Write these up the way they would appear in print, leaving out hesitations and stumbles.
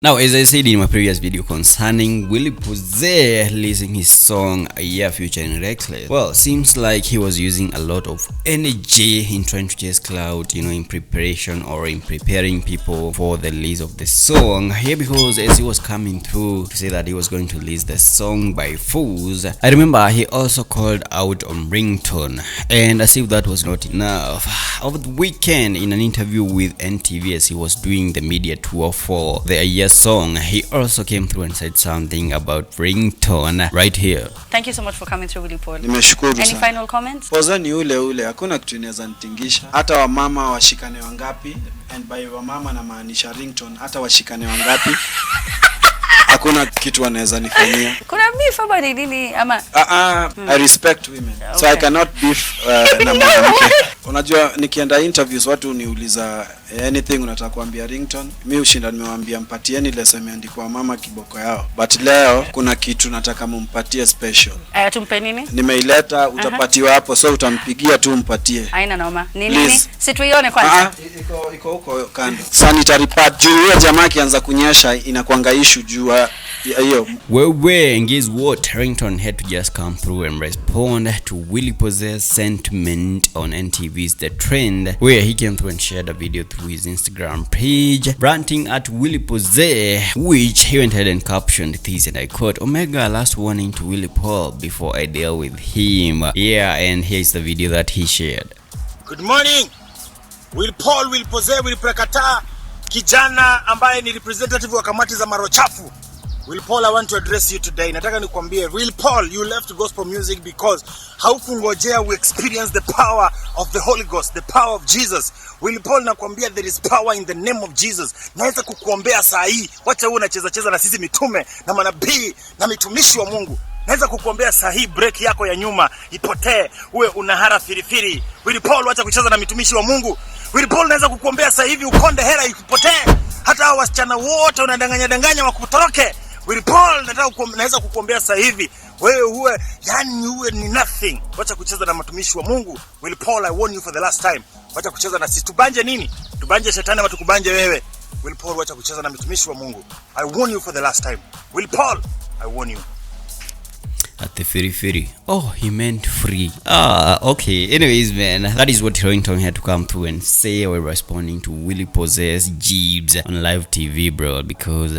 Now, as I said in my previous video concerning Willy releasing his song A.AAH featuring Rekles, well, seems like he was using a lot of energy in trying to chase clout, in preparation or in preparing people for the release of the song here, because as he was coming through to say that he was going to release the song by force, I remember he also called out on Ringtone, and as if that was not enough, over the weekend in an interview with NTV as he was doing the media tour for the A.AAH song, he also came through and said something about Ringtone right here. Thank you so much for coming through, Willy Paul. Nimeshukuru Any sana. Final comments? Poza ni ule hakuna kitu inaweza nitingisha. Hata wamama washikane wangapi, and by wamama na maanisha Ringtone, hata washikane wangapi hakuna kitu wanaweza nifanyia. Kuna beef ama nini ama? I respect women. Okay. So I cannot beef na mwanamke. Unajua nikienda interviews watu niuliza anything unataka kuambia Ringtone, mimi ushinda nimewaambia mpatieni lesson imeandikwa mama kiboko yao. But leo kuna kitu nataka mumpatie special. Tumpe nini? Nimeileta, utapatiwa hapo, so utampigia tu mpatie. Haina noma. Nini? Si tuione kwanza. Iko huko kando. Sanitary pad. Juu jamaa kianza kunyesha inakuanga issue juu hiyo. And guess what? Ringtone had to just come through and respond to Willy sentiment on NTV's The Trend, where he came through and shared a video through his Instagram page ranting at Willy, which he went ahead and captioned this, and I quote, "Omega, last warning to Willy Paul before I deal with him." Yeah, and here's the video that he shared. Good morning. Willy Paul, Willy Prekata, kijana ambaye ni representative wa kamati za marochafu. Willy Paul, I want to address you today. Nataka nikwambie, Willy Paul, you left gospel music because haukungojea we experience the power of the Holy Ghost, the power of Jesus. Willy Paul, nakwambia there is power in the name of Jesus. Naweza kukuombea saa hii. Wacha wewe unacheza na sisi mitume na manabii na mitumishi wa Mungu. Naweza kukuombea saa hii break yako ya nyuma ipotee, uwe unahara firifiri. Willy Paul, wacha kucheza na mitumishi wa Mungu. Willy Paul, naweza kukuombea saa hivi ukonde hera ikupotee. Hata wasichana wote unadanganya wakutoroke. Willy Paul, naweza kukuombea saa hivi wewe uwe ni nothing. Wacha kucheza na matumishi wa Mungu. Willy Paul, I warn you for the last time. Wacha kucheza na sisi. Tubanje nini? Tubanje shetani ama tukubanje wewe? Willy Paul, wacha kucheza na matumishi wa Mungu. I warn you for the last time. Willy Paul, I warn you. At the firi. Oh, he meant free. Okay. Anyways, man, that is what Ringtone had to come through and say while responding to Willy Jeebs on live TV, bro, because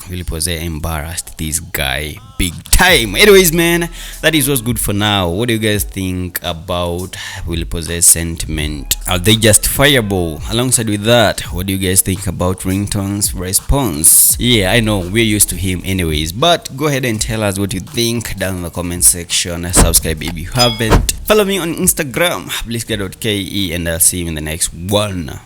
Willy embarrassed this guy big time. Anyways, man, that is what's good for now. What do you guys think about Willy sentiment? Are they justifiable? Alongside with that, what do you guys think about Ringtone's response? Yeah, I know we're used to him anyways, but go ahead and tell us what you think down in the comment section. Subscribe if you haven't. Follow me on Instagram, blitzguy.ke, and I'll see you in the next one.